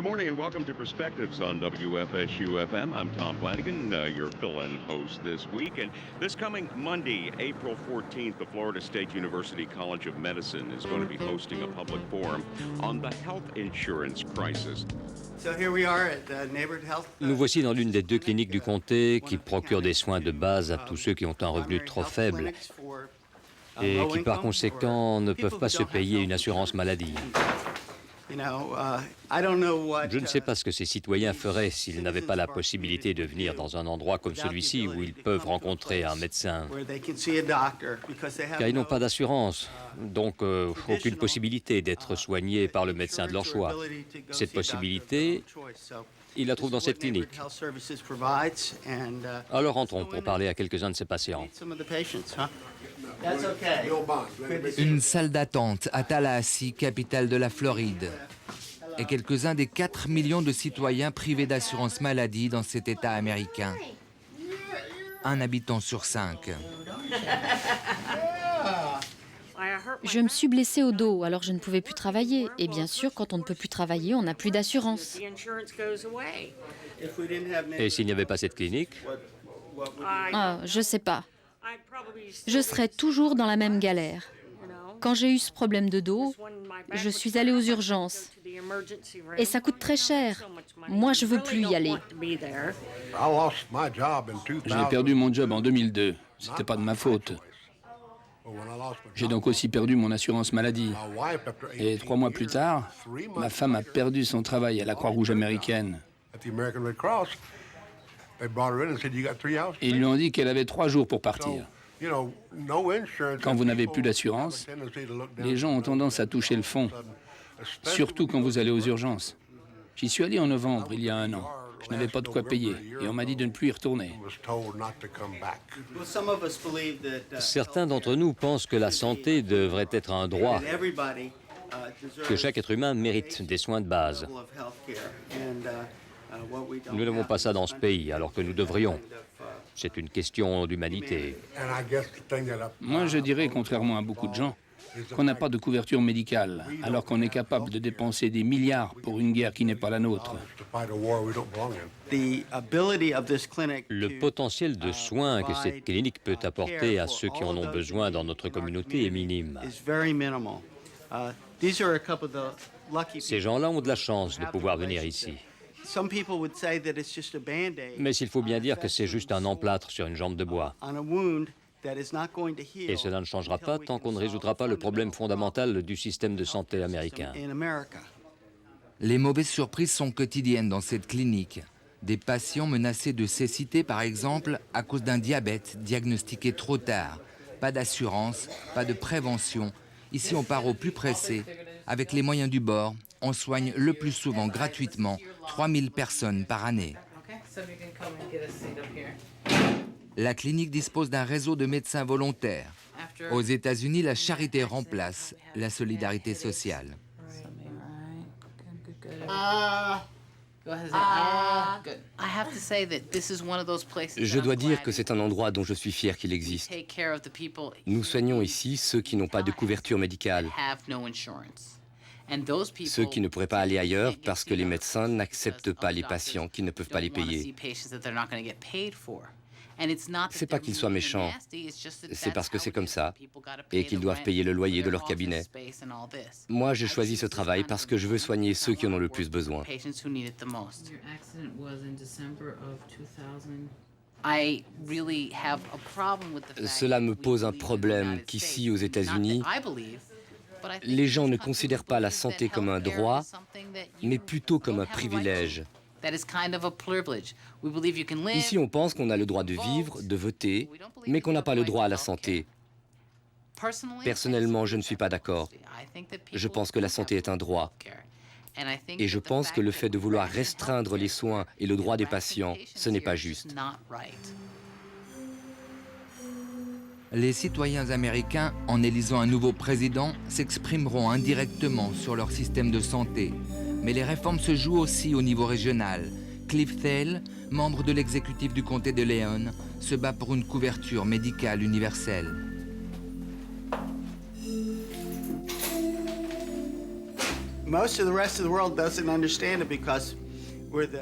morning and welcome to Perspectives on WFSU-FM. I'm Tom Flanagan, your fill-in host this week. And this coming Monday, April 14th, the Florida State University College of Medicine is going to be hosting a public forum on the health insurance crisis. Nous voici dans l'une des deux cliniques du comté qui procurent des soins de base à tous ceux qui ont un revenu trop faible et qui par conséquent ne peuvent pas se payer une assurance maladie. Je ne sais pas ce que ces citoyens feraient s'ils n'avaient pas la possibilité de venir dans un endroit comme celui-ci où ils peuvent rencontrer un médecin. Car ils n'ont pas d'assurance, donc aucune possibilité d'être soignés par le médecin de leur choix. Cette possibilité, ils la trouvent dans cette clinique. Alors entrons pour parler à quelques-uns de ces patients. Une salle d'attente à Tallahassee, capitale de la Floride, et quelques-uns des 4 millions de citoyens privés d'assurance maladie dans cet État américain. Un habitant sur 5. Je me suis blessée au dos, alors je ne pouvais plus travailler. Et bien sûr, quand on ne peut plus travailler, on n'a plus d'assurance. Et s'il n'y avait pas cette clinique? Ah, je sais pas. Je serais toujours dans la même galère. Quand j'ai eu ce problème de dos, je suis allée aux urgences. Et ça coûte très cher. Moi, je veux plus y aller. J'ai perdu mon job en 2002. C'était pas de ma faute. J'ai donc aussi perdu mon assurance maladie. Et 3 mois plus tard, ma femme a perdu son travail à la Croix-Rouge américaine. Ils lui ont dit qu'elle avait 3 jours pour partir. Quand vous n'avez plus d'assurance, les gens ont tendance à toucher le fond, surtout quand vous allez aux urgences. J'y suis allé en novembre, il y a 1 an. Je n'avais pas de quoi payer et on m'a dit de ne plus y retourner. Certains d'entre nous pensent que la santé devrait être un droit, que chaque être humain mérite des soins de base. Nous n'avons pas ça dans ce pays, alors que nous devrions. C'est une question d'humanité. Moi, je dirais, contrairement à beaucoup de gens, qu'on n'a pas de couverture médicale, alors qu'on est capable de dépenser des milliards pour une guerre qui n'est pas la nôtre. Le potentiel de soins que cette clinique peut apporter à ceux qui en ont besoin dans notre communauté est minime. Ces gens-là ont de la chance de pouvoir venir ici. Mais il faut bien dire que c'est juste un emplâtre sur une jambe de bois. Et cela ne changera pas tant qu'on ne résoudra pas le problème fondamental du système de santé américain. Les mauvaises surprises sont quotidiennes dans cette clinique. Des patients menacés de cécité, par exemple, à cause d'un diabète diagnostiqué trop tard. Pas d'assurance, pas de prévention. Ici, on part au plus pressé. Avec les moyens du bord, on soigne le plus souvent gratuitement 3000 personnes par année. La clinique dispose d'un réseau de médecins volontaires. Aux États-Unis, la charité remplace la solidarité sociale. Je dois dire que c'est un endroit dont je suis fier qu'il existe. Nous soignons ici ceux qui n'ont pas de couverture médicale, ceux qui ne pourraient pas aller ailleurs parce que les médecins n'acceptent pas les patients qui ne peuvent pas les payer. C'est pas qu'ils soient méchants, c'est parce que c'est comme ça et qu'ils doivent payer le loyer de leur cabinet. Moi, j'ai choisi ce travail parce que je veux soigner ceux qui en ont le plus besoin. Cela me pose un problème qu'ici, aux États-Unis, les gens ne considèrent pas la santé comme un droit, mais plutôt comme un privilège. Ici, on pense qu'on a le droit de vivre, de voter, mais qu'on n'a pas le droit à la santé. Personnellement, je ne suis pas d'accord. Je pense que la santé est un droit. Et je pense que le fait de vouloir restreindre les soins et le droit des patients, ce n'est pas juste. Les citoyens américains, en élisant un nouveau président, s'exprimeront indirectement sur leur système de santé. Mais les réformes se jouent aussi au niveau régional. Cliff Thale, membre de l'exécutif du comté de Leon, se bat pour une couverture médicale universelle.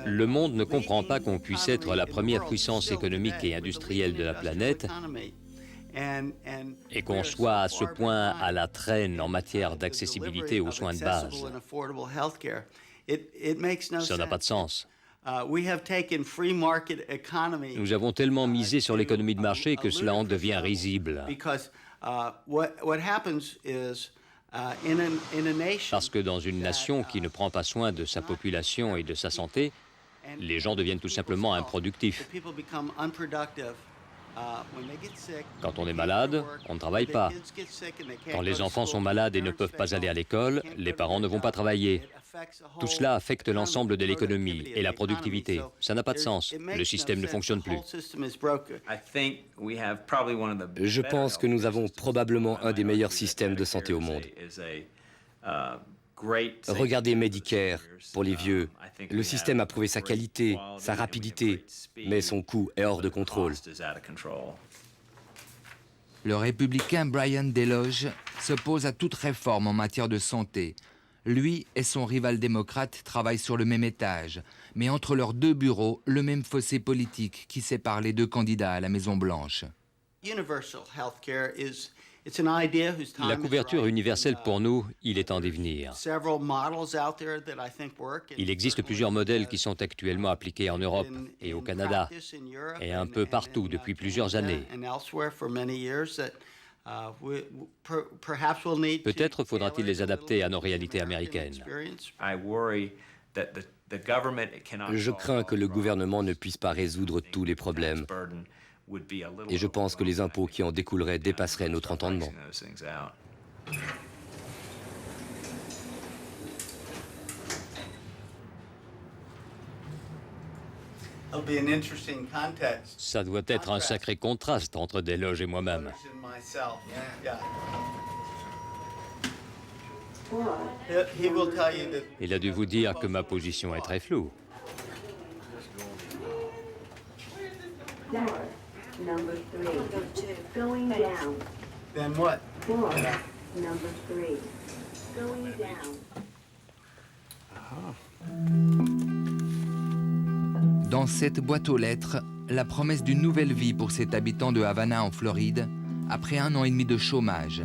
Le monde ne comprend pas qu'on puisse être la première puissance économique et industrielle de la planète et qu'on soit à ce point à la traîne en matière d'accessibilité aux soins de base. Ça n'a pas de sens. Nous avons tellement misé sur l'économie de marché que cela en devient risible. Parce que dans une nation qui ne prend pas soin de sa population et de sa santé, les gens deviennent tout simplement improductifs. Quand on est malade, on ne travaille pas. Quand les enfants sont malades et ne peuvent pas aller à l'école, les parents ne vont pas travailler. Tout cela affecte l'ensemble de l'économie et la productivité. Ça n'a pas de sens. Le système ne fonctionne plus. Je pense que nous avons probablement un des meilleurs systèmes de santé au monde. Regardez Medicare pour les vieux. Le système a prouvé sa qualité, sa rapidité, mais son coût est hors de contrôle. Le républicain Brian Deloge s'oppose à toute réforme en matière de santé. Lui et son rival démocrate travaillent sur le même étage, mais entre leurs deux bureaux, le même fossé politique qui sépare les deux candidats à la Maison-Blanche. La couverture universelle, pour nous, il est en devenir. Il existe plusieurs modèles qui sont actuellement appliqués en Europe et au Canada, et un peu partout depuis plusieurs années. Peut-être faudra-t-il les adapter à nos réalités américaines. Je crains que le gouvernement ne puisse pas résoudre tous les problèmes. Et je pense que les impôts qui en découleraient dépasseraient notre entendement. Ça doit être un sacré contraste entre Deloge et moi-même. Il a dû vous dire que ma position est très floue. Number 3. Going down. Then what? 4. Number 3. Going down. Dans cette boîte aux lettres, la promesse d'une nouvelle vie pour cet habitant de Havana en Floride, après 1 an et demi de chômage.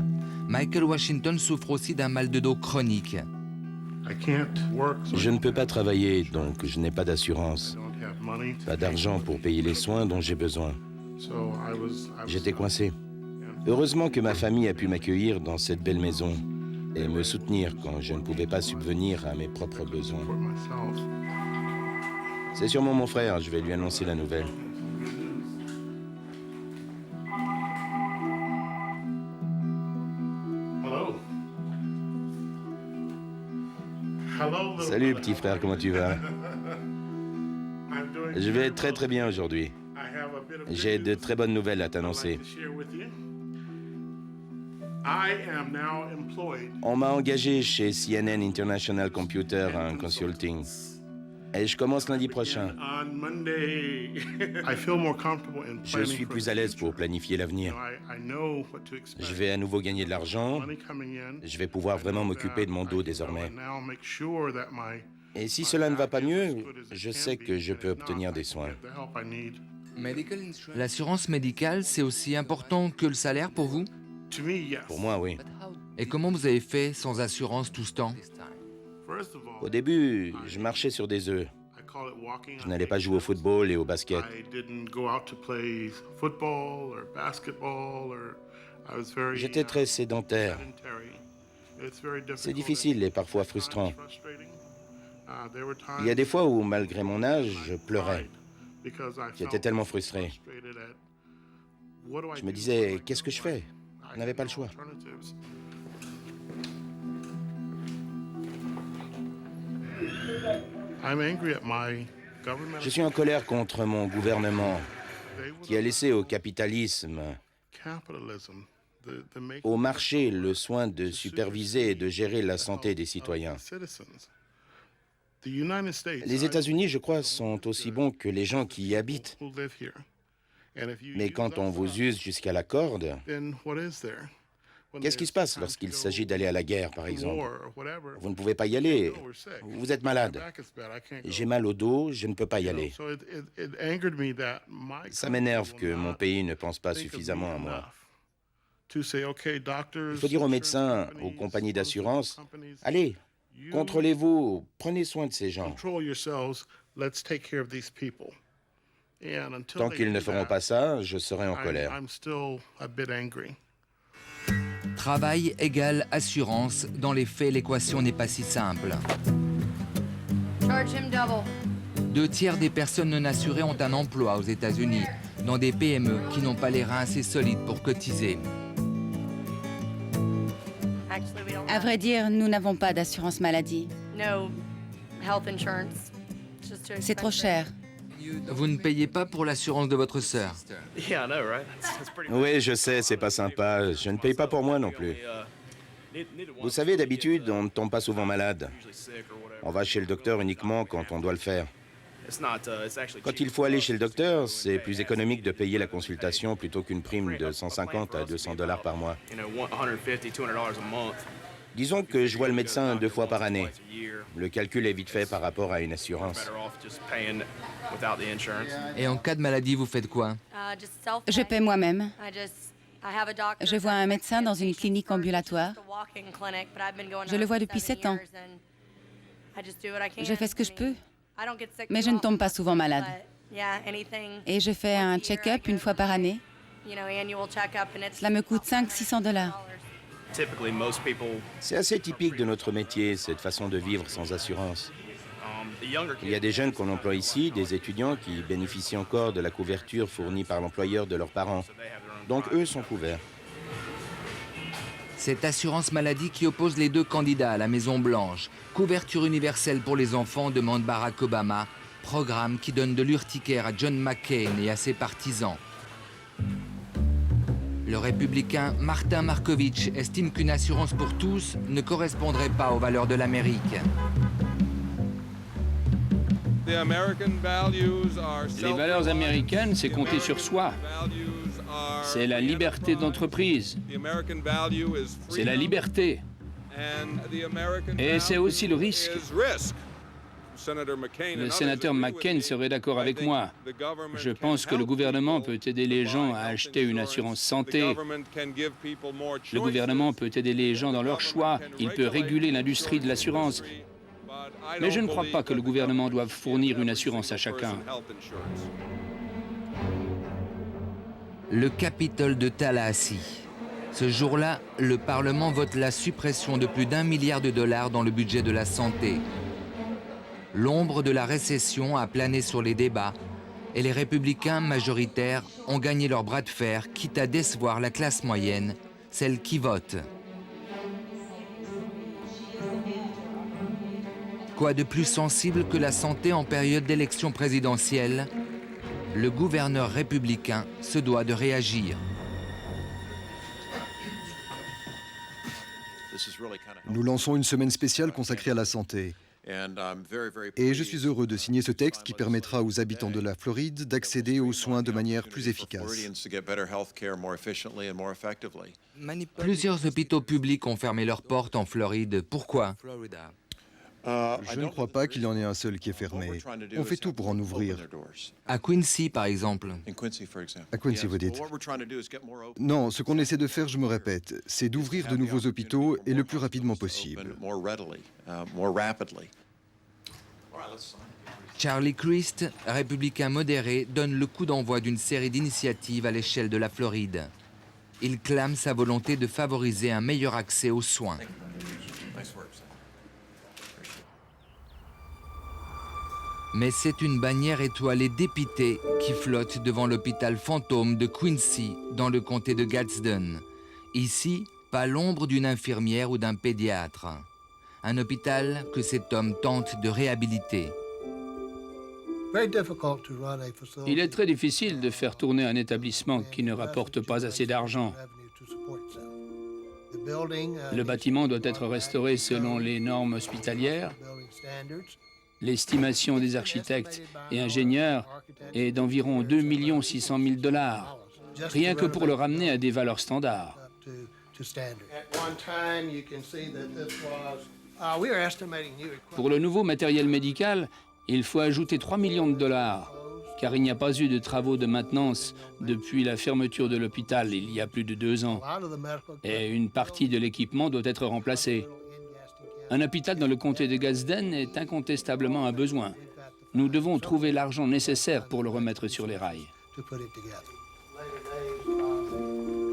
Michael Washington souffre aussi d'un mal de dos chronique. Je ne peux pas travailler, donc je n'ai pas d'assurance. Pas d'argent pour payer les soins dont j'ai besoin. J'étais coincé. Heureusement que ma famille a pu m'accueillir dans cette belle maison et me soutenir quand je ne pouvais pas subvenir à mes propres besoins. C'est sûrement mon frère, je vais lui annoncer la nouvelle. Salut petit frère, comment tu vas? Je vais très très bien aujourd'hui. J'ai de très bonnes nouvelles à t'annoncer. On m'a engagé chez CNN International Computer and Consulting. Et je commence lundi prochain. Je suis plus à l'aise pour planifier l'avenir. Je vais à nouveau gagner de l'argent. Je vais pouvoir vraiment m'occuper de mon dos désormais. Et si cela ne va pas mieux, je sais que je peux obtenir des soins. L'assurance médicale, c'est aussi important que le salaire pour vous? Pour moi, oui. Et comment vous avez fait sans assurance tout ce temps? Au début, je marchais sur des œufs. Je n'allais pas jouer au football et au basket. J'étais très sédentaire. C'est difficile et parfois frustrant. Il y a des fois où, malgré mon âge, je pleurais. J'étais tellement frustré. Je me disais, qu'est-ce que je fais? Je n'avais pas le choix. Je suis en colère contre mon gouvernement qui a laissé au capitalisme, au marché, le soin de superviser et de gérer la santé des citoyens. Les États-Unis, je crois, sont aussi bons que les gens qui y habitent. Mais quand on vous use jusqu'à la corde, Qu'est-ce qui se passe lorsqu'il s'agit d'aller à la guerre, par exemple? Vous ne pouvez pas y aller. Vous êtes malade. J'ai mal au dos, je ne peux pas y aller. Ça m'énerve que mon pays ne pense pas suffisamment à moi. Il faut dire aux médecins, aux compagnies d'assurance, allez, contrôlez-vous, prenez soin de ces gens. Tant qu'ils ne feront pas ça, je serai en colère. Travail égale assurance. Dans les faits, l'équation n'est pas si simple. 2/3 des personnes non assurées ont un emploi aux États-Unis, dans des PME qui n'ont pas les reins assez solides pour cotiser. À vrai dire, nous n'avons pas d'assurance maladie. C'est trop cher. Vous ne payez pas pour l'assurance de votre sœur. Oui, je sais, c'est pas sympa. Je ne paye pas pour moi non plus. Vous savez, d'habitude, on ne tombe pas souvent malade. On va chez le docteur uniquement quand on doit le faire. Quand il faut aller chez le docteur, c'est plus économique de payer la consultation plutôt qu'une prime de 150 à 200 $ par mois. Disons que je vois le médecin 2 fois par année. Le calcul est vite fait par rapport à une assurance. Et en cas de maladie, vous faites quoi? Je paie moi-même. Je vois un médecin dans une clinique ambulatoire. Je le vois depuis 7 ans. Je fais ce que je peux, mais je ne tombe pas souvent malade. Et je fais un check-up une fois par année. Cela me coûte 500-600 $. C'est assez typique de notre métier, cette façon de vivre sans assurance. Il y a des jeunes qu'on emploie ici, des étudiants qui bénéficient encore de la couverture fournie par l'employeur de leurs parents. Donc eux sont couverts. Cette assurance maladie qui oppose les 2 candidats à la Maison-Blanche. Couverture universelle pour les enfants, demande Barack Obama. Programme qui donne de l'urticaire à John McCain et à ses partisans. Le républicain Martin Markovitch estime qu'une assurance pour tous ne correspondrait pas aux valeurs de l'Amérique. Les valeurs américaines, c'est compter sur soi. C'est la liberté d'entreprise. C'est la liberté. Et c'est aussi le risque. Le sénateur McCain serait d'accord avec moi. Je pense que le gouvernement peut aider les gens à acheter une assurance santé. Le gouvernement peut aider les gens dans leur choix. Il peut réguler l'industrie de l'assurance. Mais je ne crois pas que le gouvernement doive fournir une assurance à chacun. Le Capitole de Tallahassee. Ce jour-là, le Parlement vote la suppression de plus d'1 milliard de dollars dans le budget de la santé. L'ombre de la récession a plané sur les débats et les républicains majoritaires ont gagné leur bras de fer, quitte à décevoir la classe moyenne, celle qui vote. Quoi de plus sensible que la santé en période d'élection présidentielle? Le gouverneur républicain se doit de réagir. Nous lançons une semaine spéciale consacrée à la santé. Et je suis heureux de signer ce texte qui permettra aux habitants de la Floride d'accéder aux soins de manière plus efficace. Plusieurs hôpitaux publics ont fermé leurs portes en Floride. Pourquoi? Je ne crois pas qu'il y en ait un seul qui est fermé. On fait tout pour en ouvrir. À Quincy, par exemple. À Quincy, vous dites? Non, ce qu'on essaie de faire, je me répète, c'est d'ouvrir de nouveaux hôpitaux et le plus rapidement possible. Charlie Crist, républicain modéré, donne le coup d'envoi d'une série d'initiatives à l'échelle de la Floride. Il clame sa volonté de favoriser un meilleur accès aux soins. Mais c'est une bannière étoilée dépitée qui flotte devant l'hôpital fantôme de Quincy, dans le comté de Gadsden. Ici, pas l'ombre d'une infirmière ou d'un pédiatre. Un hôpital que cet homme tente de réhabiliter. Il est très difficile de faire tourner un établissement qui ne rapporte pas assez d'argent. Le bâtiment doit être restauré selon les normes hospitalières. L'estimation des architectes et ingénieurs est d'environ 2 600 000 $, rien que pour le ramener à des valeurs standards. Pour le nouveau matériel médical, il faut ajouter 3 millions de dollars, car il n'y a pas eu de travaux de maintenance depuis la fermeture de l'hôpital il y a plus de 2 ans. Et une partie de l'équipement doit être remplacée. Un hôpital dans le comté de Gadsden est incontestablement un besoin. Nous devons trouver l'argent nécessaire pour le remettre sur les rails.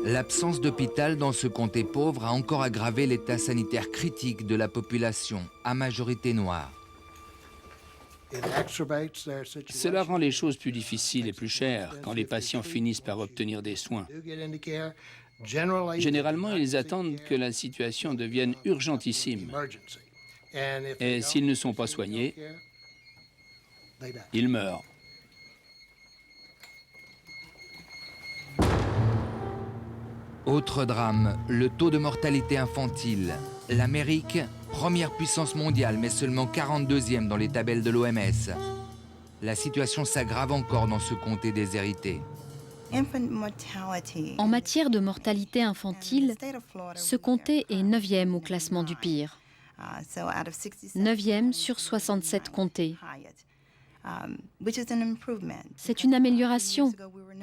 L'absence d'hôpital dans ce comté pauvre a encore aggravé l'état sanitaire critique de la population, à majorité noire. Cela rend les choses plus difficiles et plus chères quand les patients finissent par obtenir des soins. Généralement, ils attendent que la situation devienne urgentissime. Et s'ils ne sont pas soignés, ils meurent. Autre drame, le taux de mortalité infantile. L'Amérique, première puissance mondiale, mais seulement 42e dans les tabelles de l'OMS. La situation s'aggrave encore dans ce comté déshérité. En matière de mortalité infantile, ce comté est 9e au classement du pire. 9e sur 67 comtés. C'est une amélioration,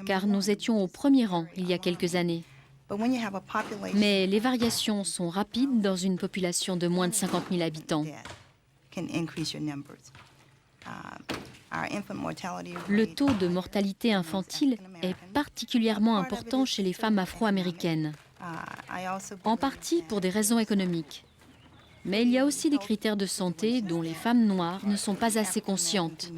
car nous étions au premier rang il y a quelques années. Mais les variations sont rapides dans une population de moins de 50 000 habitants. Le taux de mortalité infantile est particulièrement important chez les femmes afro-américaines, en partie pour des raisons économiques. Mais il y a aussi des critères de santé dont les femmes noires ne sont pas assez conscientes.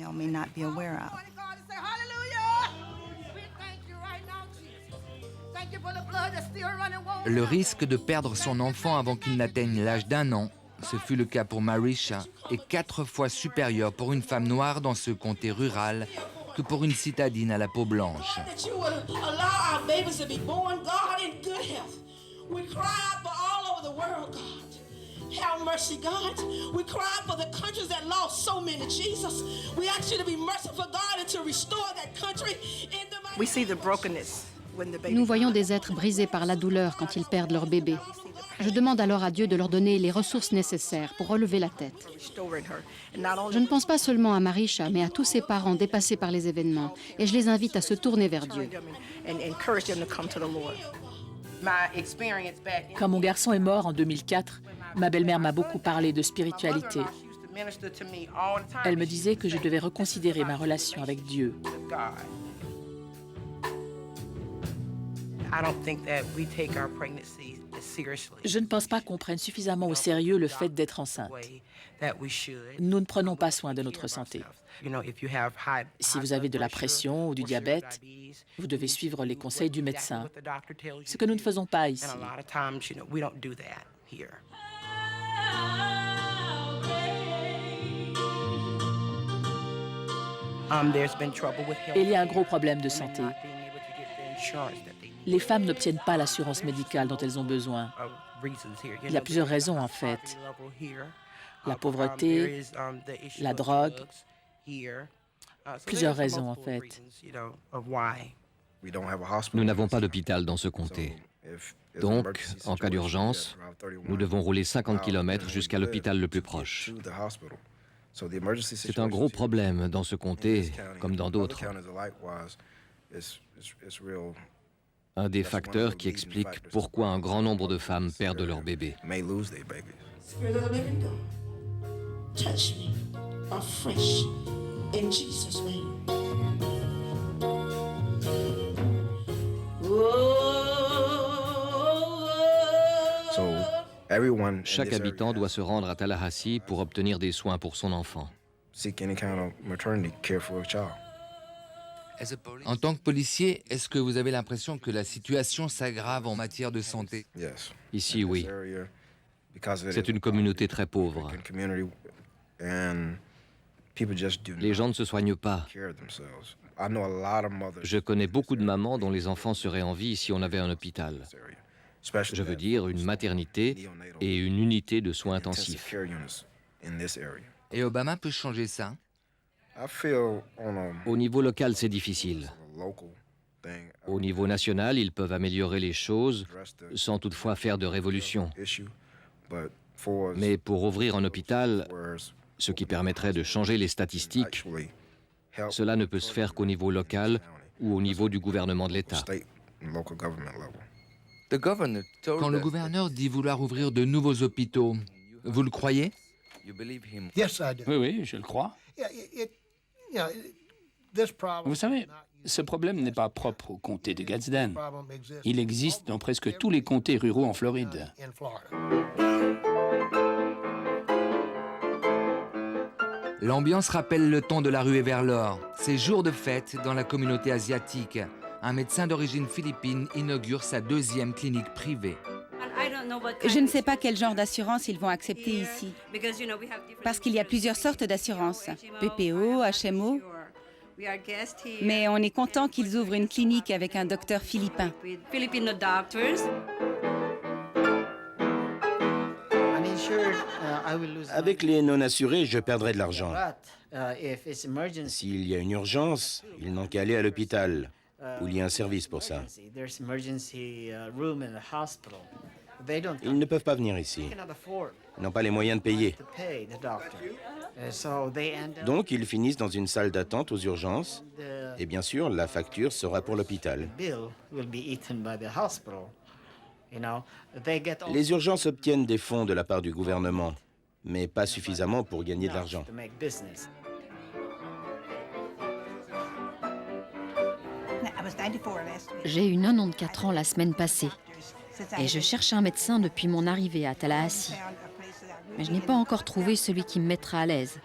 Le risque de perdre son enfant avant qu'il n'atteigne l'âge d'1 an, ce fut le cas pour Marisha, est 4 fois supérieur pour une femme noire dans ce comté rural que pour une citadine à la peau blanche. Have mercy, God. We cry for the countries that lost so many, Jesus. We ask you to be merciful, God, and to restore that country in the mighty. We see the brokenness. Nous voyons des êtres brisés par la douleur quand ils perdent leur bébé. Je demande alors à Dieu de leur donner les ressources nécessaires pour relever la tête. Je ne pense pas seulement à Marisha, mais à tous ses parents dépassés par les événements, et je les invite à se tourner vers Dieu. Quand mon garçon est mort en 2004, ma belle-mère m'a beaucoup parlé de spiritualité. Elle me disait que je devais reconsidérer ma relation avec Dieu. Je ne pense pas qu'on prenne suffisamment au sérieux le fait d'être enceinte. Nous ne prenons pas soin de notre santé. Si vous avez de la pression ou du diabète, vous devez suivre les conseils du médecin, ce que nous ne faisons pas ici. Il y a un gros problème de santé. Les femmes n'obtiennent pas l'assurance médicale dont elles ont besoin. Il y a plusieurs raisons, en fait. La pauvreté, la drogue, plusieurs raisons, en fait. Nous n'avons pas d'hôpital dans ce comté. Donc, en cas d'urgence, nous devons rouler 50 km jusqu'à l'hôpital le plus proche. C'est un gros problème dans ce comté, comme dans d'autres. Un des facteurs qui explique pourquoi un grand nombre de femmes perdent leur bébé. Chaque habitant doit se rendre à Tallahassee pour obtenir des soins pour son enfant. En tant que policier, est-ce que vous avez l'impression que la situation s'aggrave en matière de santé? Ici, oui. C'est une communauté très pauvre. Les gens ne se soignent pas. Je connais beaucoup de mamans dont les enfants seraient en vie si on avait un hôpital. Je veux dire une maternité et une unité de soins intensifs. Et Obama peut changer ça? Au niveau local, c'est difficile. Au niveau national, ils peuvent améliorer les choses sans toutefois faire de révolution. Mais pour ouvrir un hôpital, ce qui permettrait de changer les statistiques, cela ne peut se faire qu'au niveau local ou au niveau du gouvernement de l'État. Quand le gouverneur dit vouloir ouvrir de nouveaux hôpitaux, vous le croyez? Oui, je le crois. Vous savez, ce problème n'est pas propre au comté de Gadsden. Il existe dans presque tous les comtés ruraux en Floride. L'ambiance rappelle le ton de la ruée vers l'or. C'est jour de fête dans la communauté asiatique. Un médecin d'origine philippine inaugure sa 2e clinique privée. Je ne sais pas quel genre d'assurance ils vont accepter ici. Parce qu'il y a plusieurs sortes d'assurances. PPO, HMO. Mais on est content qu'ils ouvrent une clinique avec un docteur philippin. Avec les non-assurés, je perdrai de l'argent. S'il y a une urgence, ils n'ont qu'à aller à l'hôpital, où il y a un service pour ça. Ils ne peuvent pas venir ici. Ils n'ont pas les moyens de payer. Donc, ils finissent dans une salle d'attente aux urgences. Et bien sûr, la facture sera pour l'hôpital. Les urgences obtiennent des fonds de la part du gouvernement, mais pas suffisamment pour gagner de l'argent. J'ai eu 94 ans la semaine passée et je cherche un médecin depuis mon arrivée à Tallahassee. Mais je n'ai pas encore trouvé celui qui me mettra à l'aise.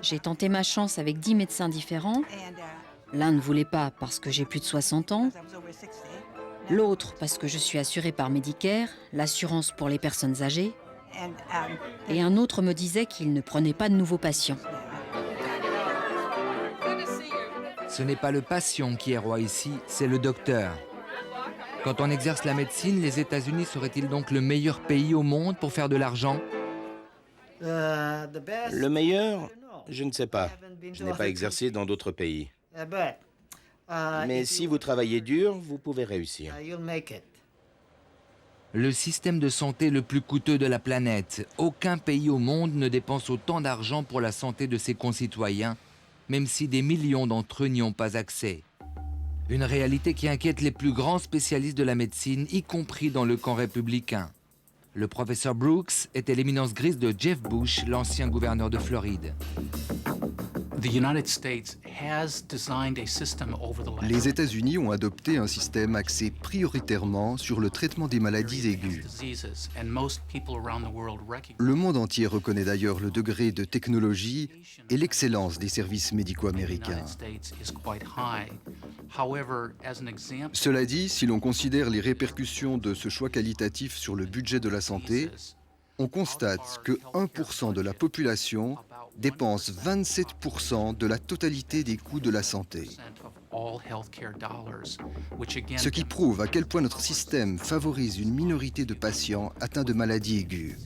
J'ai tenté ma chance avec 10 médecins différents. L'un ne voulait pas parce que j'ai plus de 60 ans. L'autre parce que je suis assurée par Medicare, l'assurance pour les personnes âgées. Et un autre me disait qu'il ne prenait pas de nouveaux patients. Ce n'est pas le patient qui est roi ici, c'est le docteur. Quand on exerce la médecine, les États-Unis seraient-ils donc le meilleur pays au monde pour faire de l'argent? Le meilleur? Je ne sais pas. Je n'ai pas exercé dans d'autres pays. Mais si vous travaillez dur, vous pouvez réussir. Le système de santé le plus coûteux de la planète. Aucun pays au monde ne dépense autant d'argent pour la santé de ses concitoyens, même si des millions d'entre eux n'y ont pas accès. Une réalité qui inquiète les plus grands spécialistes de la médecine, y compris dans le camp républicain. Le professeur Brooks était l'éminence grise de Jeff Bush, l'ancien gouverneur de Floride. Les États-Unis ont adopté un système axé prioritairement sur le traitement des maladies aiguës. Le monde entier reconnaît d'ailleurs le degré de technologie et l'excellence des services médicaux américains. Cela dit, si l'on considère les répercussions de ce choix qualitatif sur le budget de la santé, on constate que 1% de la population dépense 27% de la totalité des coûts de la santé. Ce qui prouve à quel point notre système favorise une minorité de patients atteints de maladies aiguës.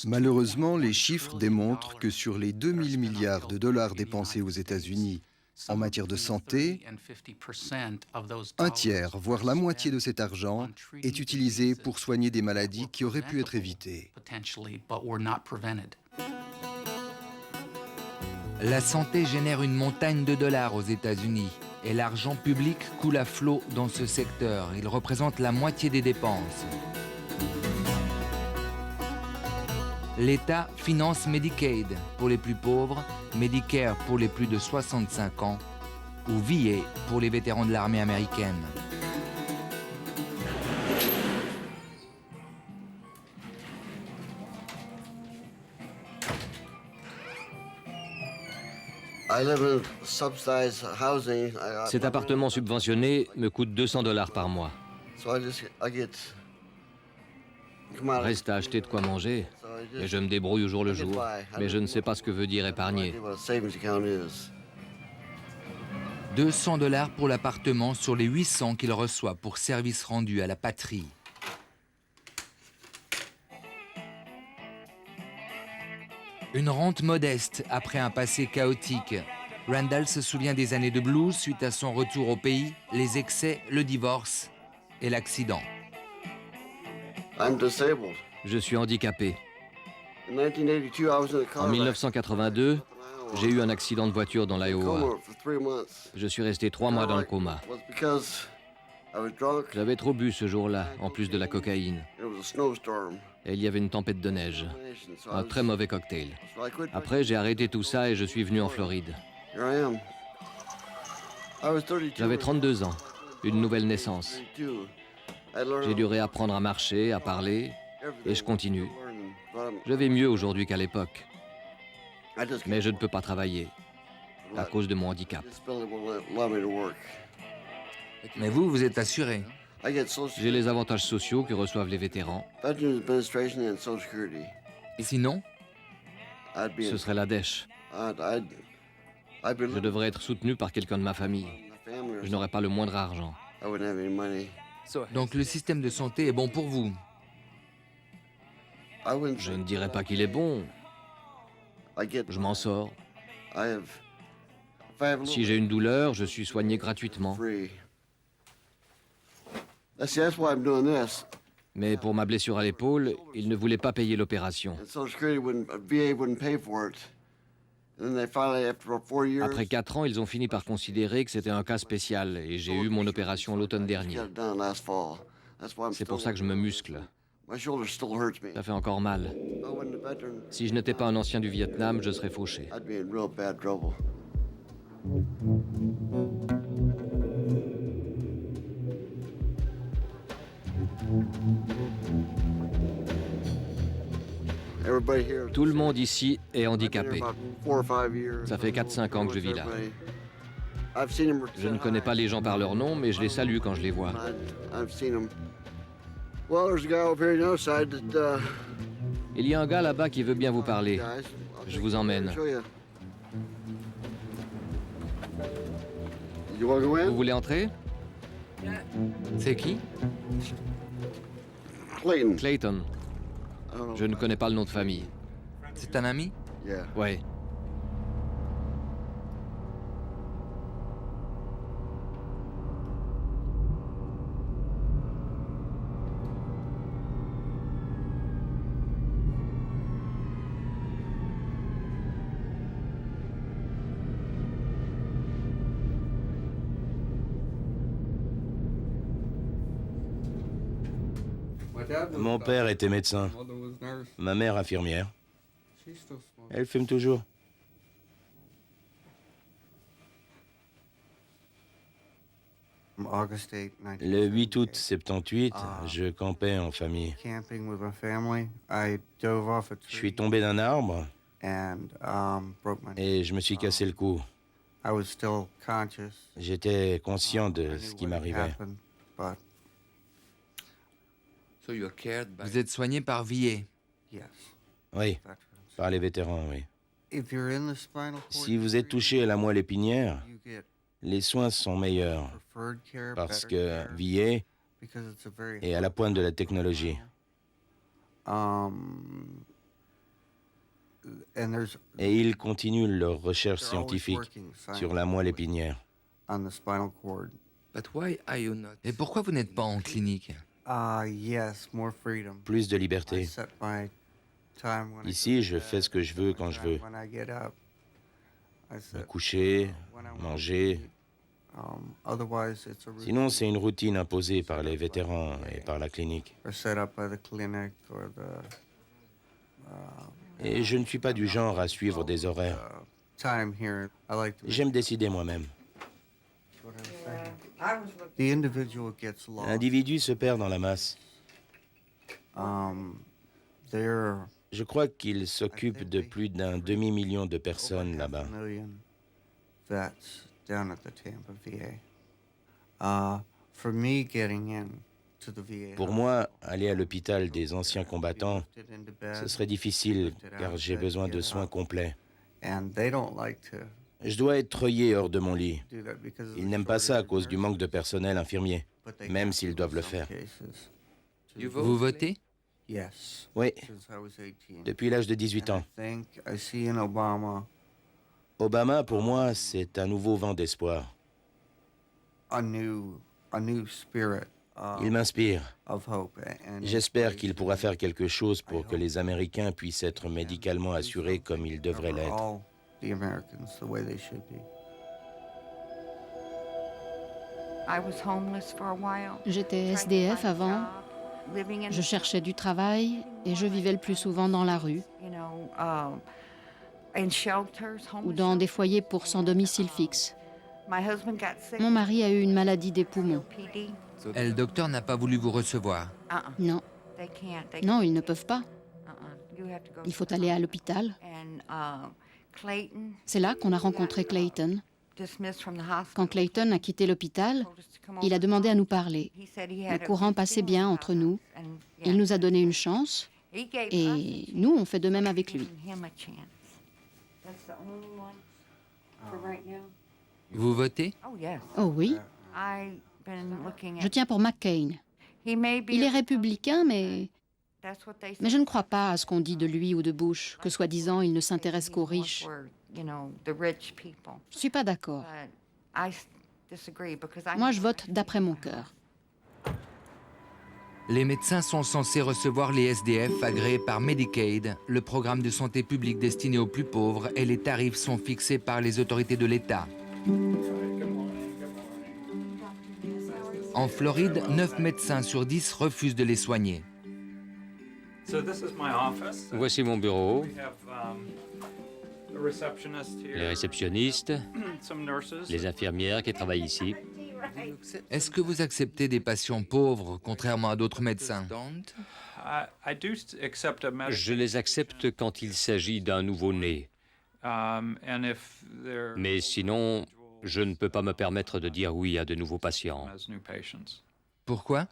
Malheureusement, les chiffres démontrent que sur les 2 000 milliards de dollars dépensés aux États-Unis en matière de santé, un tiers, voire la moitié de cet argent est utilisé pour soigner des maladies qui auraient pu être évitées. La santé génère une montagne de dollars aux États-Unis et l'argent public coule à flot dans ce secteur. Il représente la moitié des dépenses. L'État finance Medicaid pour les plus pauvres, Medicare pour les plus de 65 ans ou VA pour les vétérans de l'armée américaine. Cet appartement subventionné me coûte $200 par mois. Reste à acheter de quoi manger, et je me débrouille au jour le jour. Mais je ne sais pas ce que veut dire épargner. $200 pour l'appartement sur les 800 qu'il reçoit pour service rendu à la patrie. Une rente modeste après un passé chaotique. Randall se souvient des années de blues suite à son retour au pays, les excès, le divorce et l'accident. Je suis handicapé. En 1982, j'ai eu un accident de voiture dans l'Iowa. Je suis resté 3 mois dans le coma. J'avais trop bu ce jour-là, en plus de la cocaïne. Et il y avait une tempête de neige. Un très mauvais cocktail. Après, j'ai arrêté tout ça et je suis venu en Floride. J'avais 32 ans, une nouvelle naissance. J'ai dû réapprendre à marcher, à parler, et je continue. Je vais mieux aujourd'hui qu'à l'époque. Mais je ne peux pas travailler à cause de mon handicap. Mais vous, vous êtes assuré. J'ai les avantages sociaux que reçoivent les vétérans. Et sinon? Ce serait la dèche. Je devrais être soutenu par quelqu'un de ma famille. Je n'aurais pas le moindre argent. Donc le système de santé est bon pour vous? Je ne dirais pas qu'il est bon. Je m'en sors. Si j'ai une douleur, je suis soigné gratuitement. Mais pour ma blessure à l'épaule, ils ne voulaient pas payer l'opération. Après 4 ans, ils ont fini par considérer que c'était un cas spécial et j'ai eu mon opération l'automne dernier. C'est pour ça que je me muscle. Ça fait encore mal. Si je n'étais pas un ancien du Vietnam, je serais fauché. Tout le monde ici est handicapé. Ça fait 4-5 ans que je vis là. Je ne connais pas les gens par leur nom, mais je les salue quand je les vois. Il y a un gars là-bas qui veut bien vous parler. Je vous emmène. Vous voulez entrer? C'est qui? Clayton. Je ne connais pas le nom de famille. C'est un ami? Ouais. Mon père était médecin. Ma mère infirmière. Elle fume toujours. Le 8 août 78, je campais en famille. Je suis tombé d'un arbre et je me suis cassé le cou. J'étais conscient de ce qui m'arrivait. Vous êtes soigné par VA? Oui, par les vétérans, oui. Si vous êtes touché à la moelle épinière, les soins sont meilleurs parce que VA est à la pointe de la technologie. Et ils continuent leurs recherches scientifiques sur la moelle épinière. Et pourquoi vous n'êtes pas en clinique? Plus de liberté. Ici, je fais ce que je veux quand je veux. Me coucher, manger. Sinon, c'est une routine imposée par les vétérans et par la clinique. Et je ne suis pas du genre à suivre des horaires. J'aime décider moi-même. L'individu se perd dans la masse. Je crois qu'il s'occupe de plus d'un demi-million de personnes là-bas. Pour moi, aller à l'hôpital des anciens combattants, ce serait difficile car j'ai besoin de soins complets. Je dois être treuillé hors de mon lit. Ils n'aiment pas ça à cause du manque de personnel infirmier, même s'ils doivent le faire. Vous votez? Oui, depuis l'âge de 18 ans. Obama, pour moi, c'est un nouveau vent d'espoir. Il m'inspire. J'espère qu'il pourra faire quelque chose pour que les Américains puissent être médicalement assurés comme ils devraient l'être. J'étais SDF avant, je cherchais du travail et je vivais le plus souvent dans la rue ou dans des foyers pour sans domicile fixe. Mon mari a eu une maladie des poumons. Et le docteur n'a pas voulu vous recevoir. Non. Non, ils ne peuvent pas. Il faut aller à l'hôpital. C'est là qu'on a rencontré Clayton. Quand Clayton a quitté l'hôpital, il a demandé à nous parler. Le courant passait bien entre nous. Il nous a donné une chance et nous, on fait de même avec lui. Vous votez? Oh oui. Je tiens pour McCain. Il est républicain, mais je ne crois pas à ce qu'on dit de lui ou de Bush, que soi-disant il ne s'intéresse qu'aux riches. Je ne suis pas d'accord. Moi, je vote d'après mon cœur. Les médecins sont censés recevoir les SDF agréés par Medicaid, le programme de santé publique destiné aux plus pauvres, et les tarifs sont fixés par les autorités de l'État. En Floride, 9 médecins sur 10 refusent de les soigner. Voici mon bureau. Les réceptionnistes, les infirmières qui travaillent ici. Est-ce que vous acceptez des patients pauvres, contrairement à d'autres médecins? Je les accepte quand il s'agit d'un nouveau-né. Mais sinon, je ne peux pas me permettre de dire oui à de nouveaux patients. Pourquoi?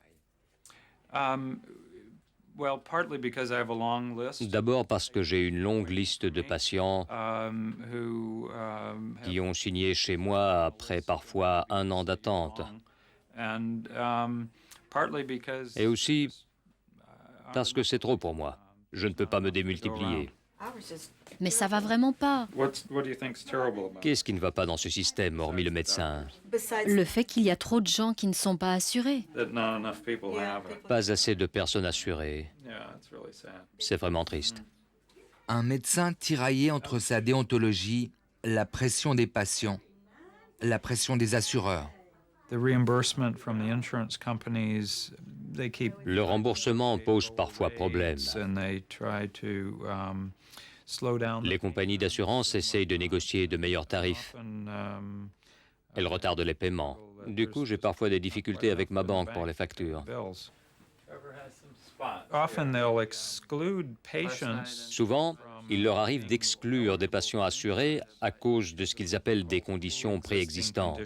D'abord parce que j'ai une longue liste de patients qui ont signé chez moi après parfois 1 an d'attente. Et aussi parce que c'est trop pour moi. Je ne peux pas me démultiplier. Mais ça va vraiment pas. Qu'est-ce qui ne va pas dans ce système, hormis le médecin? Le fait qu'il y a trop de gens qui ne sont pas assurés. Pas assez de personnes assurées. C'est vraiment triste. Un médecin tiraillé entre sa déontologie, la pression des patients, la pression des assureurs. Le remboursement pose parfois problème. Les compagnies d'assurance essayent de négocier de meilleurs tarifs. Elles retardent les paiements. Du coup, j'ai parfois des difficultés avec ma banque pour les factures. Souvent, il leur arrive d'exclure des patients assurés à cause de ce qu'ils appellent des conditions préexistantes.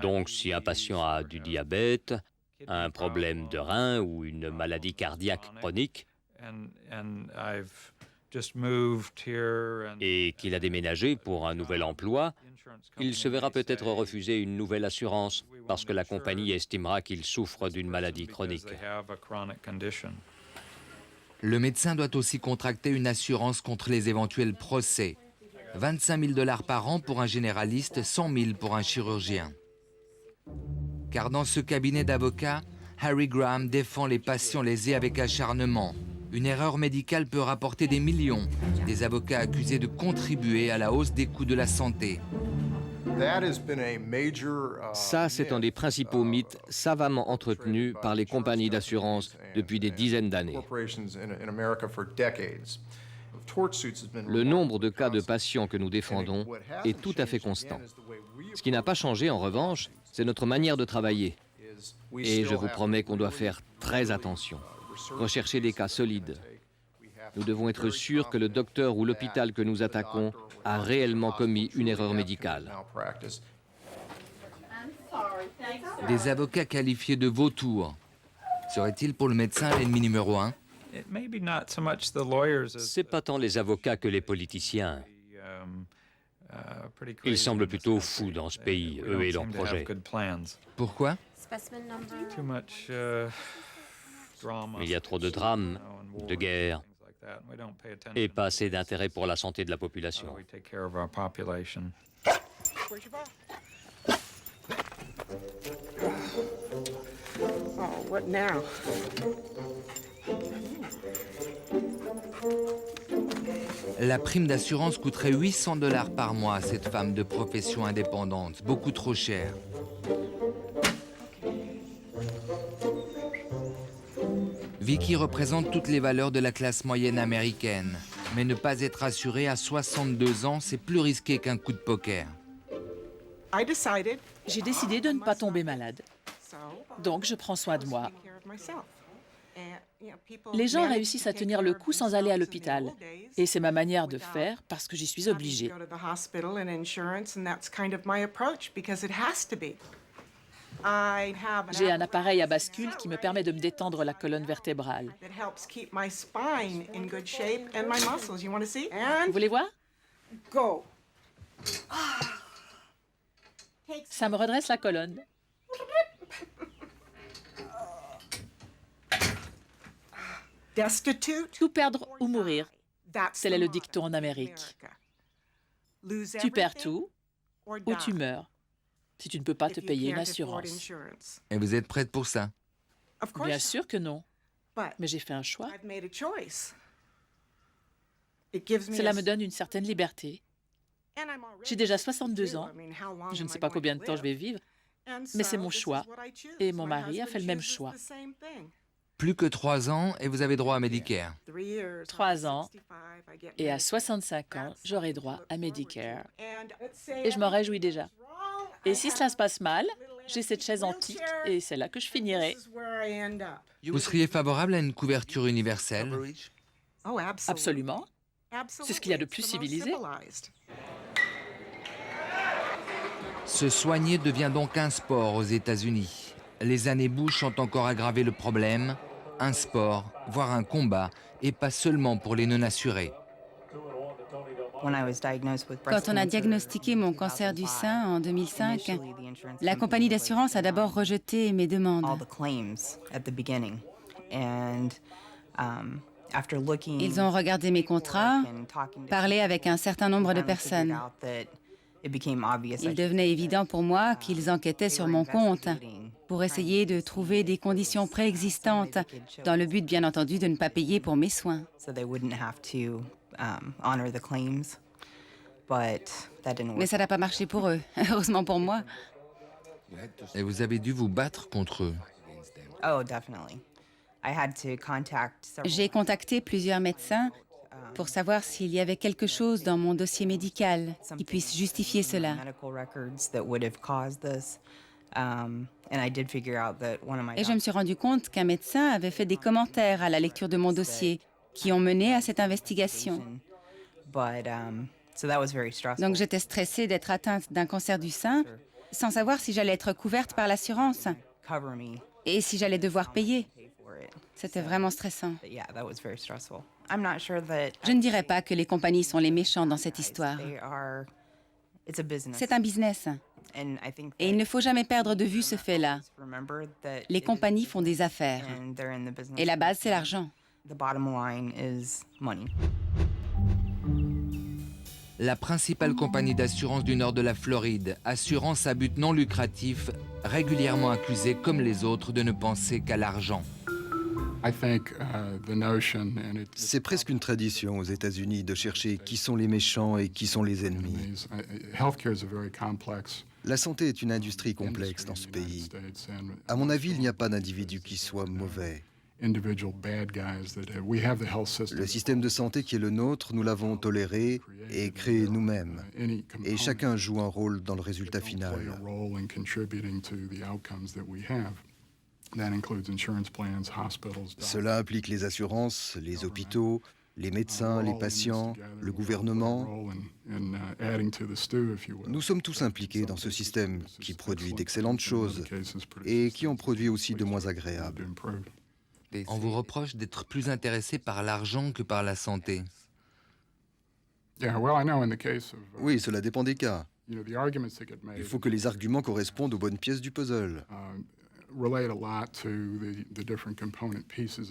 Donc, si un patient a du diabète, un problème de rein ou une maladie cardiaque chronique, et qu'il a déménagé pour un nouvel emploi, il se verra peut-être refuser une nouvelle assurance parce que la compagnie estimera qu'il souffre d'une maladie chronique. Le médecin doit aussi contracter une assurance contre les éventuels procès. 25 000 $ par an pour un généraliste, 100 000 pour un chirurgien. Car dans ce cabinet d'avocats, Harry Graham défend les patients lésés avec acharnement. Une erreur médicale peut rapporter des millions. Des avocats accusés de contribuer à la hausse des coûts de la santé. Ça, c'est un des principaux mythes savamment entretenus par les compagnies d'assurance depuis des dizaines d'années. Le nombre de cas de patients que nous défendons est tout à fait constant. Ce qui n'a pas changé, en revanche, c'est notre manière de travailler. Et je vous promets qu'on doit faire très attention. Rechercher des cas solides. Nous devons être sûrs que le docteur ou l'hôpital que nous attaquons a réellement commis une erreur médicale. Des avocats qualifiés de vautours. Serait-il pour le médecin l'ennemi numéro 1? C'est pas tant les avocats que les politiciens. Ils semblent plutôt fous dans ce pays, eux et leurs projets. Pourquoi? Il y a trop de drames, de guerres, et pas assez d'intérêt pour la santé de la population. Oh, what now? La prime d'assurance coûterait 800 $ par mois à cette femme de profession indépendante, beaucoup trop cher. Vicky représente toutes les valeurs de la classe moyenne américaine. Mais ne pas être assurée à 62 ans, c'est plus risqué qu'un coup de poker. J'ai décidé de ne pas tomber malade. Donc, je prends soin de moi. Les gens réussissent à tenir le coup sans aller à l'hôpital. Et c'est ma manière de faire parce que j'y suis obligée. J'ai un appareil à bascule qui me permet de me détendre la colonne vertébrale. Vous voulez voir? Ça me redresse la colonne. Tout perdre ou mourir. C'est là le dicton en Amérique. Tu perds tout ou tu meurs si tu ne peux pas te payer une assurance. Et vous êtes prête pour ça? Bien sûr que non. Mais j'ai fait un choix. Cela me donne une certaine liberté. J'ai déjà 62 ans. Je ne sais pas combien de temps je vais vivre, mais c'est mon choix. Et mon mari a fait le même choix. Plus que 3 ans et vous avez droit à Medicare. 3 ans. Et à 65 ans, j'aurai droit à Medicare. Et je m'en réjouis déjà. Et si cela se passe mal, j'ai cette chaise antique et c'est là que je finirai. Vous seriez favorable à une couverture universelle? Absolument. C'est ce qu'il y a de plus civilisé. Se soigner devient donc un sport aux États-Unis. Les années Bush ont encore aggravé le problème. Un sport, voire un combat, et pas seulement pour les non-assurés. Quand on a diagnostiqué mon cancer du sein en 2005, la compagnie d'assurance a d'abord rejeté mes demandes. Ils ont regardé mes contrats, parlé avec un certain nombre de personnes. Il devenait évident pour moi qu'ils enquêtaient sur mon compte pour essayer de trouver des conditions préexistantes, dans le but, bien entendu, de ne pas payer pour mes soins. Mais ça n'a pas marché pour eux, heureusement pour moi. Et vous avez dû vous battre contre eux. J'ai contacté plusieurs médecins pour savoir s'il y avait quelque chose dans mon dossier médical qui puisse justifier cela. Et je me suis rendu compte qu'un médecin avait fait des commentaires à la lecture de mon dossier qui ont mené à cette investigation. Donc j'étais stressée d'être atteinte d'un cancer du sein sans savoir si j'allais être couverte par l'assurance et si j'allais devoir payer. C'était vraiment stressant. Je ne dirais pas que les compagnies sont les méchants dans cette histoire. C'est un business. Et il ne faut jamais perdre de vue ce fait-là. Les compagnies font des affaires. Et la base, c'est l'argent. La principale compagnie d'assurance du nord de la Floride, assurance à but non lucratif, régulièrement accusée comme les autres de ne penser qu'à l'argent. C'est presque une tradition aux États-Unis de chercher qui sont les méchants et qui sont les ennemis. La santé est une industrie complexe dans ce pays. À mon avis, il n'y a pas d'individu qui soit mauvais. Le système de santé qui est le nôtre, nous l'avons toléré et créé nous-mêmes. Et chacun joue un rôle dans le résultat final. Cela implique les assurances, les hôpitaux, les médecins, les patients, le gouvernement. Nous sommes tous impliqués dans ce système qui produit d'excellentes choses et qui en produit aussi de moins agréables. On vous reproche d'être plus intéressé par l'argent que par la santé. Oui, cela dépend des cas. Il faut que les arguments correspondent aux bonnes pièces du puzzle.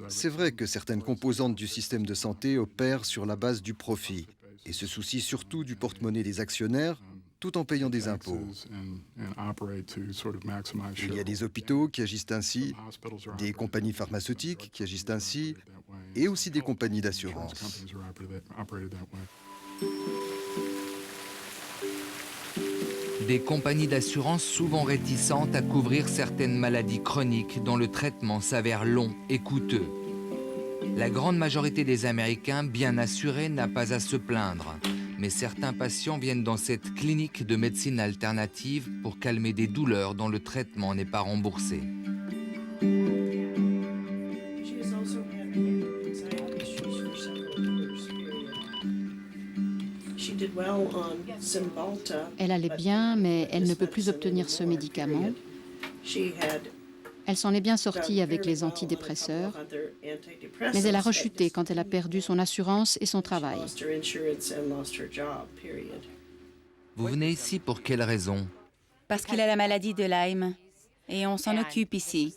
C'est vrai que certaines composantes du système de santé opèrent sur la base du profit et se soucient surtout du porte-monnaie des actionnaires tout en payant des impôts. Il y a des hôpitaux qui agissent ainsi, des compagnies pharmaceutiques qui agissent ainsi et aussi des compagnies d'assurance. Des compagnies d'assurance souvent réticentes à couvrir certaines maladies chroniques dont le traitement s'avère long et coûteux. La grande majorité des Américains bien assurés n'a pas à se plaindre, mais certains patients viennent dans cette clinique de médecine alternative pour calmer des douleurs dont le traitement n'est pas remboursé. Elle allait bien, mais elle ne peut plus obtenir ce médicament. Elle s'en est bien sortie avec les antidépresseurs, mais elle a rechuté quand elle a perdu son assurance et son travail. Vous venez ici pour quelle raison? Parce qu'il a la maladie de Lyme, et on s'en occupe ici.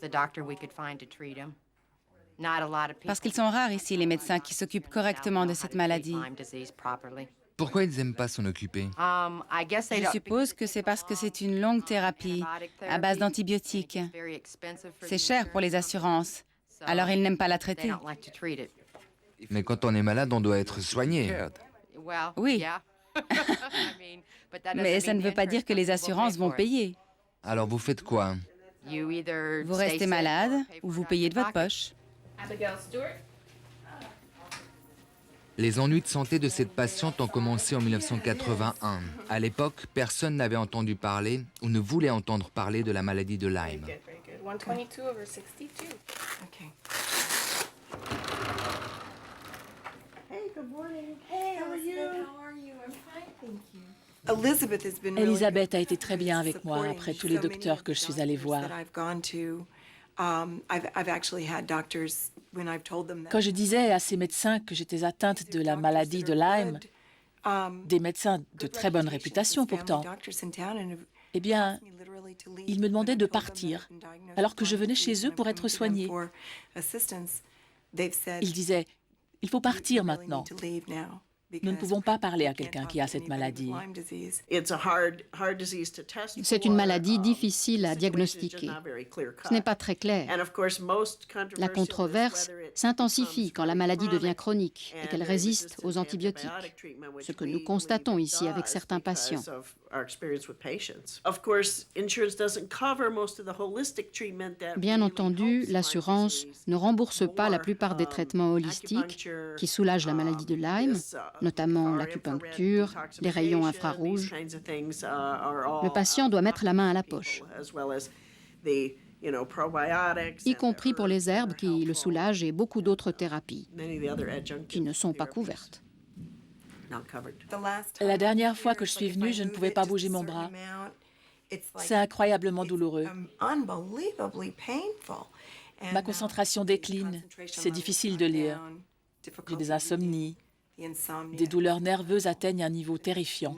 Parce qu'ils sont rares ici, les médecins qui s'occupent correctement de cette maladie. Pourquoi ils n'aiment pas s'en occuper? Je suppose que c'est parce que c'est une longue thérapie à base d'antibiotiques. C'est cher pour les assurances, alors ils n'aiment pas la traiter. Mais quand on est malade, on doit être soigné. Oui. Mais ça ne veut pas dire que les assurances vont payer. Alors vous faites quoi? Vous restez malade ou vous payez de votre poche. Les ennuis de santé de cette patiente ont commencé en 1981. À l'époque, personne n'avait entendu parler ou ne voulait entendre parler de la maladie de Lyme. Elisabeth a été très bien avec moi après tous les docteurs que je suis allée voir. Quand je disais à ces médecins que j'étais atteinte de la maladie de Lyme, des médecins de très bonne réputation pourtant, eh bien, ils me demandaient de partir, alors que je venais chez eux pour être soignée. Ils disaient, il faut partir maintenant. Nous ne pouvons pas parler à quelqu'un qui a cette maladie. C'est une maladie difficile à diagnostiquer. Ce n'est pas très clair. La controverse s'intensifie quand la maladie devient chronique et qu'elle résiste aux antibiotiques, ce que nous constatons ici avec certains patients. Bien entendu, l'assurance ne rembourse pas la plupart des traitements holistiques qui soulagent la maladie de Lyme, notamment l'acupuncture, les rayons infrarouges. Le patient doit mettre la main à la poche, y compris pour les herbes qui le soulagent et beaucoup d'autres thérapies qui ne sont pas couvertes. La dernière fois que je suis venue, je ne pouvais pas bouger mon bras. C'est incroyablement douloureux. Ma concentration décline. C'est difficile de lire. J'ai des insomnies. Des douleurs nerveuses atteignent un niveau terrifiant.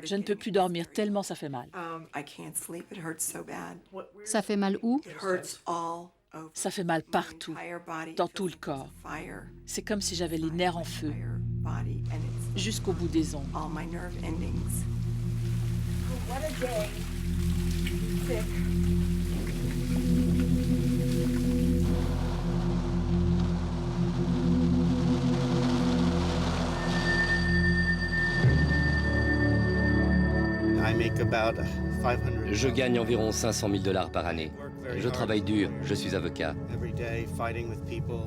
Je ne peux plus dormir tellement ça fait mal. Ça fait mal où? Ça fait mal partout, dans tout le corps. C'est comme si j'avais les nerfs en feu, jusqu'au bout des ongles. Je gagne environ 500 000 $ par année. Je travaille dur, je suis avocat.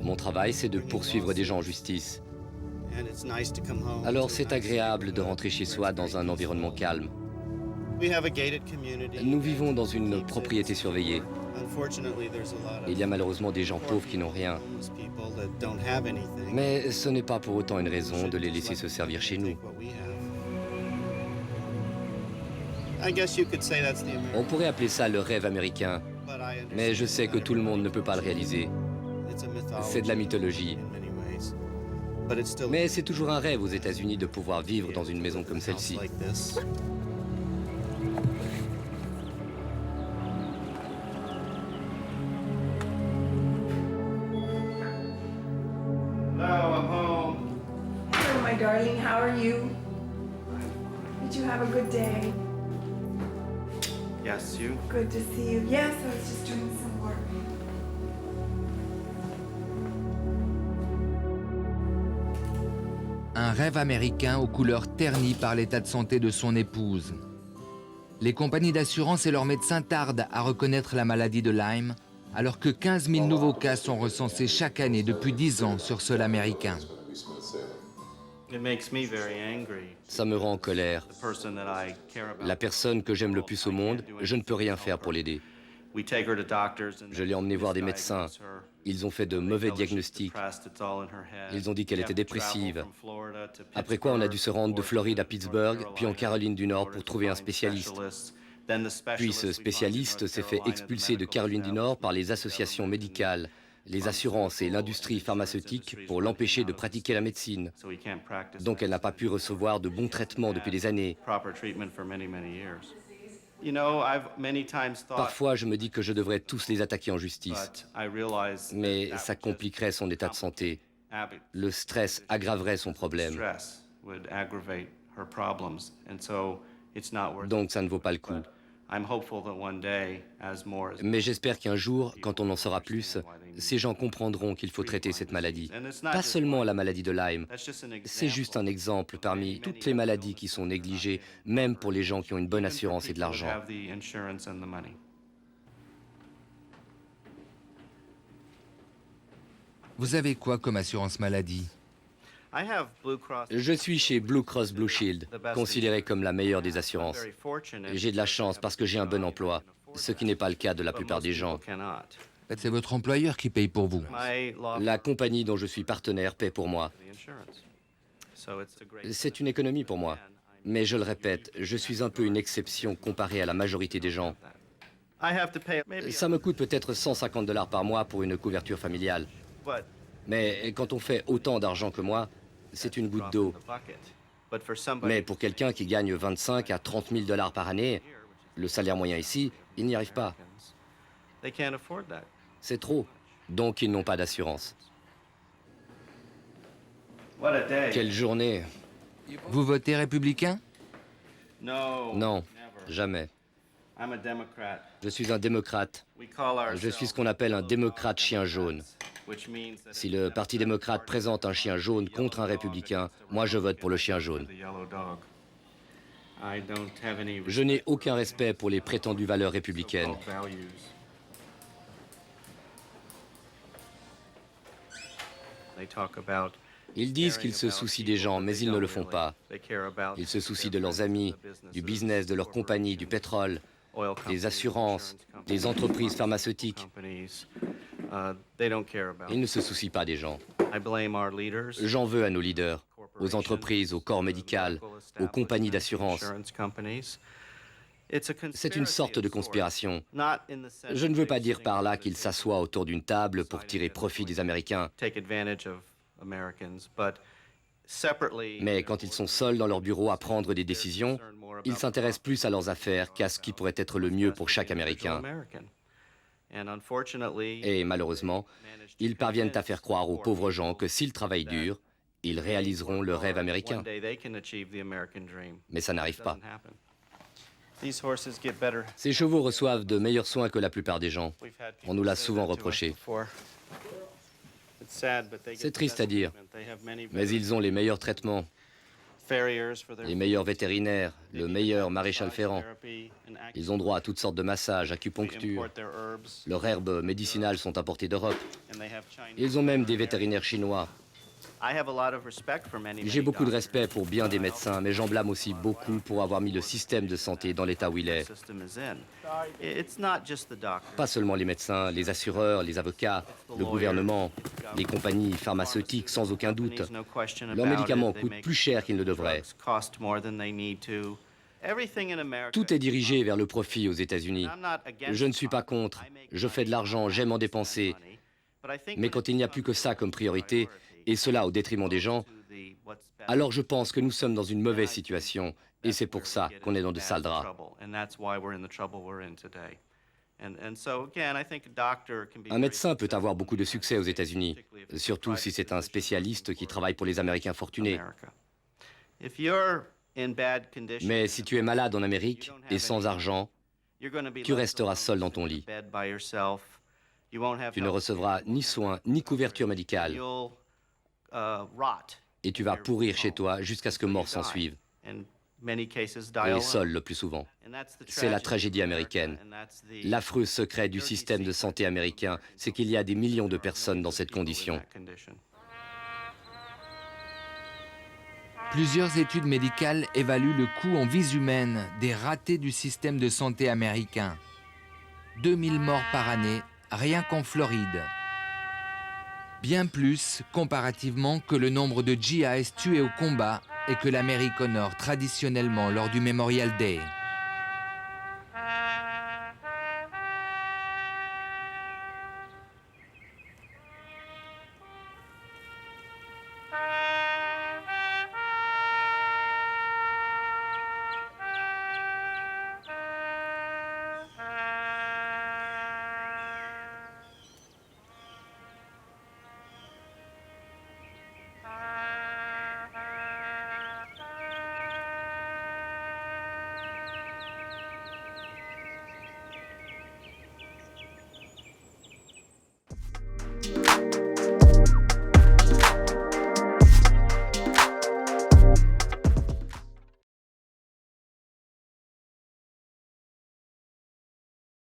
Mon travail, c'est de poursuivre des gens en justice. Alors c'est agréable de rentrer chez soi dans un environnement calme. Nous vivons dans une propriété surveillée. Il y a malheureusement des gens pauvres qui n'ont rien. Mais ce n'est pas pour autant une raison de les laisser se servir chez nous. On pourrait appeler ça le rêve américain, mais je sais que tout le monde ne peut pas le réaliser. C'est de la mythologie. Mais c'est toujours un rêve aux États-Unis de pouvoir vivre dans une maison comme celle-ci. Hello, I'm home. Hello, my darling. How are you? Did you have a good day? Yes, you? Good to see you. Yes, I was just doing some work. Un rêve américain aux couleurs ternies par l'état de santé de son épouse. Les compagnies d'assurance et leurs médecins tardent à reconnaître la maladie de Lyme, alors que 15 000 nouveaux cas sont recensés chaque année depuis 10 ans sur sol américain. Ça me rend en colère. La personne que j'aime le plus au monde, je ne peux rien faire pour l'aider. Je l'ai emmenée voir des médecins. Ils ont fait de mauvais diagnostics. Ils ont dit qu'elle était dépressive. Après quoi, on a dû se rendre de Floride à Pittsburgh, puis en Caroline du Nord pour trouver un spécialiste. Puis ce spécialiste s'est fait expulser de Caroline du Nord par les associations médicales, les assurances et l'industrie pharmaceutique pour l'empêcher de pratiquer la médecine. Donc elle n'a pas pu recevoir de bons traitements depuis des années. Parfois, je me dis que je devrais tous les attaquer en justice, mais ça compliquerait son état de santé. Le stress aggraverait son problème. Donc ça ne vaut pas le coup. Mais j'espère qu'un jour, quand on en saura plus, ces gens comprendront qu'il faut traiter cette maladie. Pas seulement la maladie de Lyme, c'est juste un exemple parmi toutes les maladies qui sont négligées, même pour les gens qui ont une bonne assurance et de l'argent. Vous avez quoi comme assurance maladie? Je suis chez Blue Cross Blue Shield, considéré comme la meilleure des assurances. J'ai de la chance parce que j'ai un bon emploi, ce qui n'est pas le cas de la plupart des gens. C'est votre employeur qui paye pour vous. La compagnie dont je suis partenaire paie pour moi. C'est une économie pour moi. Mais je le répète, je suis un peu une exception comparée à la majorité des gens. Ça me coûte peut-être 150 $ par mois pour une couverture familiale. Mais quand on fait autant d'argent que moi, c'est une goutte d'eau. Mais pour quelqu'un qui gagne 25 à 30 000 $ par année, le salaire moyen ici, il n'y arrive pas. C'est trop. Donc ils n'ont pas d'assurance. Quelle journée. Vous votez républicain? Non, jamais. Je suis un démocrate. Je suis ce qu'on appelle un démocrate chien jaune. Si le Parti démocrate présente un chien jaune contre un républicain, moi je vote pour le chien jaune. Je n'ai aucun respect pour les prétendues valeurs républicaines. Ils disent qu'ils se soucient des gens, mais ils ne le font pas. Ils se soucient de leurs amis, du business, de leur compagnie, du pétrole, des assurances, des entreprises pharmaceutiques. Ils ne se soucient pas des gens. J'en veux à nos leaders, aux entreprises, au corps médical, aux compagnies d'assurance. C'est une sorte de conspiration. Je ne veux pas dire par là qu'ils s'assoient autour d'une table pour tirer profit des Américains. Mais quand ils sont seuls dans leur bureau à prendre des décisions, ils s'intéressent plus à leurs affaires qu'à ce qui pourrait être le mieux pour chaque Américain. Et malheureusement, ils parviennent à faire croire aux pauvres gens que s'ils travaillent dur, ils réaliseront le rêve américain. Mais ça n'arrive pas. Ces chevaux reçoivent de meilleurs soins que la plupart des gens. On nous l'a souvent reproché. C'est triste à dire, mais ils ont les meilleurs traitements, les meilleurs vétérinaires, le meilleur maréchal ferrant. Ils ont droit à toutes sortes de massages, acupuncture. Leurs herbes médicinales sont importées d'Europe. Ils ont même des vétérinaires chinois. J'ai beaucoup de respect pour bien des médecins, mais j'en blâme aussi beaucoup pour avoir mis le système de santé dans l'état où il est. Pas seulement les médecins, les assureurs, les avocats, le gouvernement, les compagnies pharmaceutiques, sans aucun doute. Leurs médicaments coûtent plus cher qu'ils ne devraient. Tout est dirigé vers le profit aux États-Unis. Je ne suis pas contre. Je fais de l'argent, j'aime en dépenser. Mais quand il n'y a plus que ça comme priorité, et cela au détriment des gens, alors je pense que nous sommes dans une mauvaise situation, et c'est pour ça qu'on est dans de sales draps. Un médecin peut avoir beaucoup de succès aux États-Unis, surtout si c'est un spécialiste qui travaille pour les Américains fortunés. Mais si tu es malade en Amérique et sans argent, tu resteras seul dans ton lit. Tu ne recevras ni soins ni couverture médicale. Et tu vas pourrir chez toi jusqu'à ce que mort s'en suive. Et seul le plus souvent. C'est la tragédie américaine. L'affreux secret du système de santé américain, c'est qu'il y a des millions de personnes dans cette condition. Plusieurs études médicales évaluent le coût en vies humaines des ratés du système de santé américain. 2000 morts par année, rien qu'en Floride. Bien plus, comparativement, que le nombre de GIs tués au combat et que l'Amérique honore traditionnellement lors du Memorial Day.